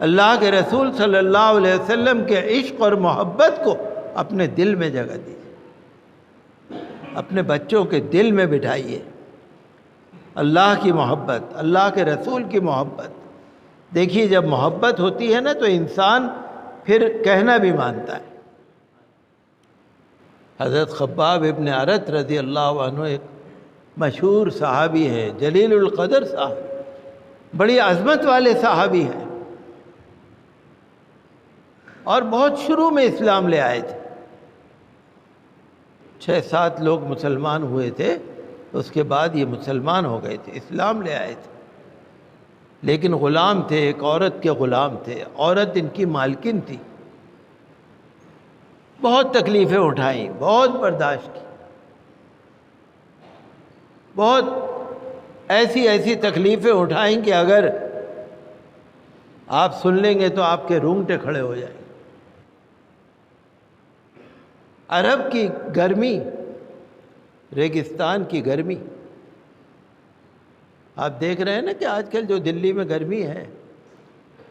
اللہ کے رسول صلی اللہ علیہ وسلم کے عشق اور محبت کو اپنے دل میں جگہ دیجیے، اپنے بچوں کے دل میں بٹھائیے اللہ کی محبت، اللہ کے رسول کی محبت۔ دیکھیے جب محبت ہوتی ہے نا تو انسان پھر کہنا بھی مانتا ہے۔ حضرت خباب ابن ارت رضی اللہ عنہ ایک مشہور صحابی ہیں، جلیل القدر صاحب، بڑی عظمت والے صحابی ہیں، اور بہت شروع میں اسلام لے آئے تھے۔ 6-7 لوگ مسلمان ہوئے تھے، اس کے بعد یہ مسلمان ہو گئے تھے، اسلام لے آئے تھے، لیکن غلام تھے، ایک عورت کے غلام تھے، عورت ان کی مالکن تھی۔ بہت تکلیفیں اٹھائیں، بہت برداشت کی، بہت ایسی تکلیفیں اٹھائیں کہ اگر آپ سن لیں گے تو آپ کے رونگٹے کھڑے ہو جائیں گے۔ عرب کی گرمی، ریگستان کی گرمی، آپ دیکھ رہے ہیں نا کہ آج کل جو دلی میں گرمی ہے،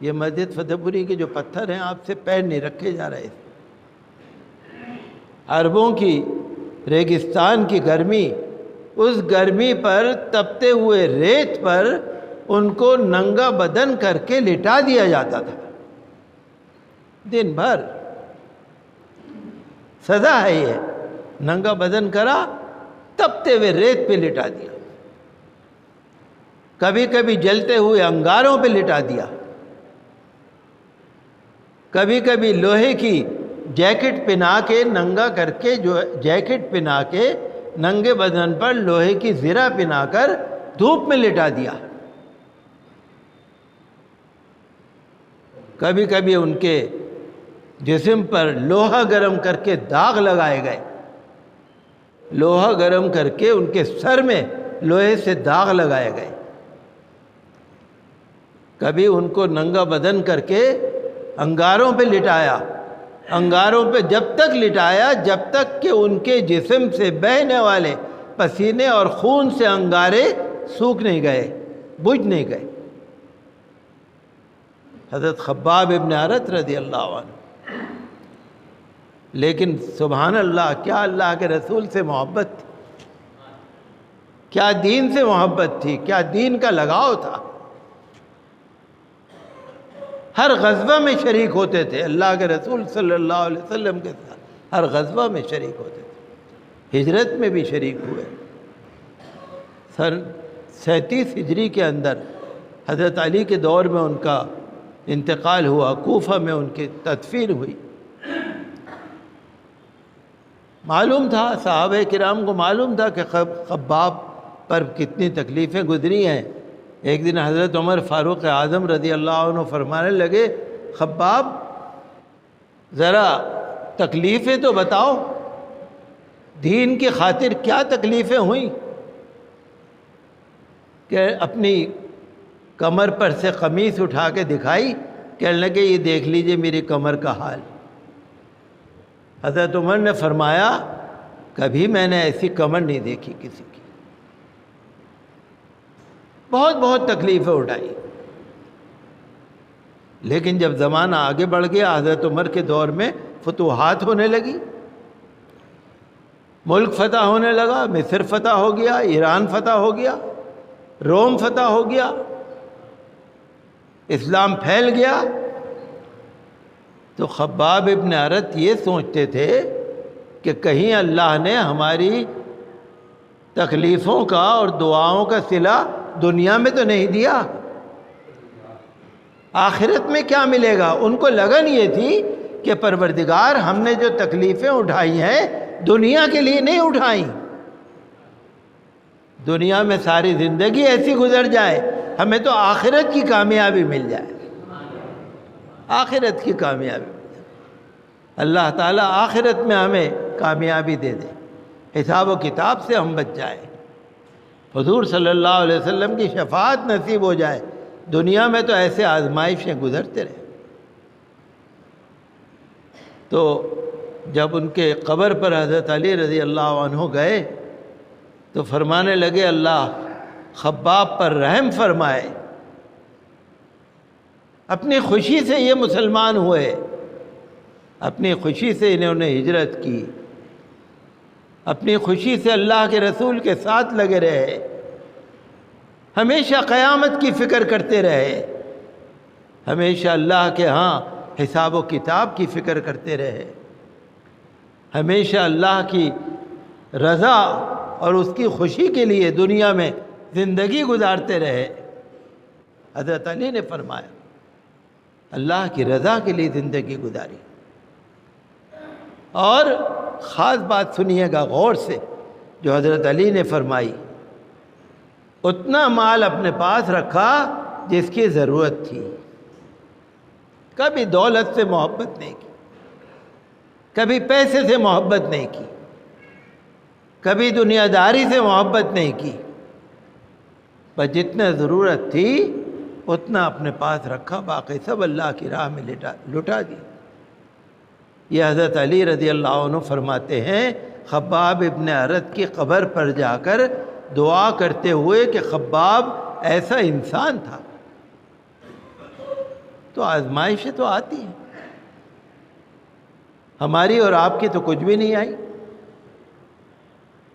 یہ مسجد فتح پوری کے جو پتھر ہیں آپ سے پیر نہیں رکھے جا رہے۔ عربوں کی ریگستان کی گرمی، اس گرمی پر تپتے ہوئے ریت پر ان کو ننگا بدن کر کے لٹا دیا جاتا تھا دن بھر۔ سزا ہے یہ، ننگا بدن کرا، تپتے ہوئے ریت پہ لٹا دیا، کبھی کبھی جلتے ہوئے انگاروں پہ لٹا دیا، کبھی کبھی لوہے کی جیکٹ پہنا کے ننگا کر کے، جو جیکٹ پہنا کے ننگے بدن پر لوہے کی زرہ پہنا کر دھوپ میں لٹا دیا۔ کبھی کبھی ان کے جسم پر لوہا گرم کر کے داغ لگائے گئے، لوہا گرم کر کے ان کے سر میں لوہے سے داغ لگائے گئے۔ کبھی ان کو ننگا بدن کر کے انگاروں پہ لٹایا، انگاروں پہ جب تک لٹایا جب تک کہ ان کے جسم سے بہنے والے پسینے اور خون سے انگارے سوکھ نہیں گئے، بجھ نہیں گئے۔ حضرت خباب ابن ارت رضی اللہ عنہ، لیکن سبحان اللہ، کیا اللہ کے رسول سے محبت تھی، کیا دین سے محبت تھی، کیا دین کا لگاؤ تھا۔ ہر غزوہ میں شریک ہوتے تھے اللہ کے رسول صلی اللہ علیہ وسلم کے ساتھ، ہر غزوہ میں شریک ہوتے تھے، ہجرت میں بھی شریک ہوئے۔ سن 37 ہجری کے اندر حضرت علی کے دور میں ان کا انتقال ہوا، کوفہ میں ان کی تدفین ہوئی۔ معلوم تھا، صحابہ کرام کو معلوم تھا کہ خباب پر کتنی تکلیفیں گزری ہیں۔ ایک دن حضرت عمر فاروق اعظم رضی اللہ عنہ فرمانے لگے، خباب ذرا تکلیفیں تو بتاؤ، دین کی خاطر کیا تکلیفیں ہوئیں؟ کہ اپنی کمر پر سے قمیص اٹھا کے دکھائی، کہنے لگے یہ دیکھ لیجئے میری کمر کا حال۔ حضرت عمر نے فرمایا، کبھی میں نے ایسی کمر نہیں دیکھی کسی کی۔ بہت تکلیفیں اٹھائی، لیکن جب زمانہ آگے بڑھ گیا، حضرت عمر کے دور میں فتوحات ہونے لگی، ملک فتح ہونے لگا، مصر فتح ہو گیا، ایران فتح ہو گیا، روم فتح ہو گیا، اسلام پھیل گیا۔ تو خباب ابن ارت یہ سوچتے تھے کہ کہیں اللہ نے ہماری تکلیفوں کا اور دعاؤں کا صلہ دنیا میں تو نہیں دیا، آخرت میں کیا ملے گا؟ ان کو لگن یہ تھی کہ پروردگار ہم نے جو تکلیفیں اٹھائی ہیں دنیا کے لیے نہیں اٹھائیں، دنیا میں ساری زندگی ایسی گزر جائے، ہمیں تو آخرت کی کامیابی مل جائے، آخرت کی کامیابی مل جائے۔ اللہ تعالیٰ آخرت میں ہمیں کامیابی دے دے، حساب و کتاب سے ہم بچ جائیں، حضور صلی اللہ علیہ وسلم کی شفاعت نصیب ہو جائے، دنیا میں تو ایسے آزمائشیں گزرتے رہے۔ تو جب ان کے قبر پر حضرت علی رضی اللہ عنہ گئے تو فرمانے لگے، اللہ خباب پر رحم فرمائے، اپنی خوشی سے یہ مسلمان ہوئے، اپنی خوشی سے انہوں نے ہجرت کی، اپنی خوشی سے اللہ کے رسول کے ساتھ لگے رہے، ہمیشہ قیامت کی فکر کرتے رہے، ہمیشہ اللہ کے ہاں حساب و کتاب کی فکر کرتے رہے، ہمیشہ اللہ کی رضا اور اس کی خوشی کے لیے دنیا میں زندگی گزارتے رہے۔ حضرت علی نے فرمایا اللہ کی رضا کے لیے زندگی گزاری۔ اور خاص بات سنیے گا غور سے جو حضرت علی نے فرمائی، اتنا مال اپنے پاس رکھا جس کی ضرورت تھی، کبھی دولت سے محبت نہیں کی، کبھی پیسے سے محبت نہیں کی، کبھی دنیا داری سے محبت نہیں کی، بس جتنا ضرورت تھی اتنا اپنے پاس رکھا، باقی سب اللہ کی راہ میں لٹا دی۔ یہ حضرت علی رضی اللہ عنہ فرماتے ہیں خباب ابن ارت کی قبر پر جا کر دعا کرتے ہوئے کہ خباب ایسا انسان تھا۔ تو آزمائشیں تو آتی ہیں، ہماری اور آپ کی تو کچھ بھی نہیں آئی۔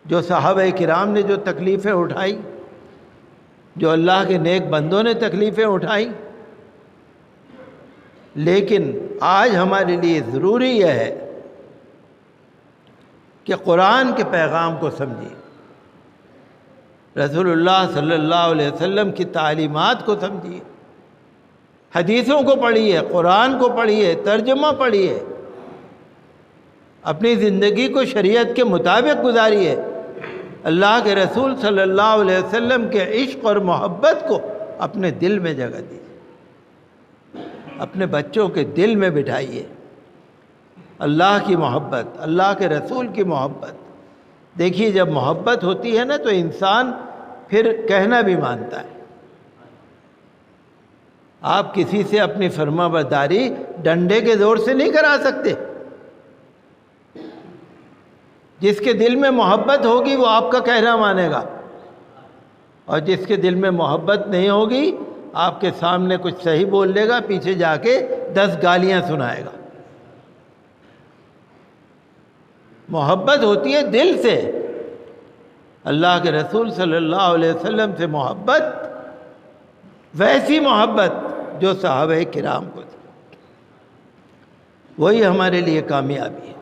جو صحابہ کرام نے جو تکلیفیں اٹھائی، جو اللہ کے نیک بندوں نے تکلیفیں اٹھائیں، لیکن آج ہمارے لیے ضروری یہ ہے کہ قرآن کے پیغام کو سمجھیے، رسول اللہ صلی اللہ علیہ وسلم کی تعلیمات کو سمجھیے، حدیثوں کو پڑھیے، قرآن کو پڑھیے، ترجمہ پڑھیے، اپنی زندگی کو شریعت کے مطابق گزاریے، اللہ کے رسول صلی اللہ علیہ وسلم کے عشق اور محبت کو اپنے دل میں جگہ دیجیے، اپنے بچوں کے دل میں بٹھائیے اللہ کی محبت، اللہ کے رسول کی محبت۔ دیکھیے جب محبت ہوتی ہے نا تو انسان پھر کہنا بھی مانتا ہے۔ آپ کسی سے اپنی فرما برداری ڈنڈے کے زور سے نہیں کرا سکتے۔ جس کے دل میں محبت ہوگی وہ آپ کا کہنا مانے گا، اور جس کے دل میں محبت نہیں ہوگی آپ کے سامنے کچھ صحیح بول لے گا، پیچھے جا کے 10 گالیاں سنائے گا۔ محبت ہوتی ہے دل سے، اللہ کے رسول صلی اللہ علیہ وسلم سے محبت، ویسی محبت جو صحابہ کرام کو تھی، وہی ہمارے لیے کامیابی ہے۔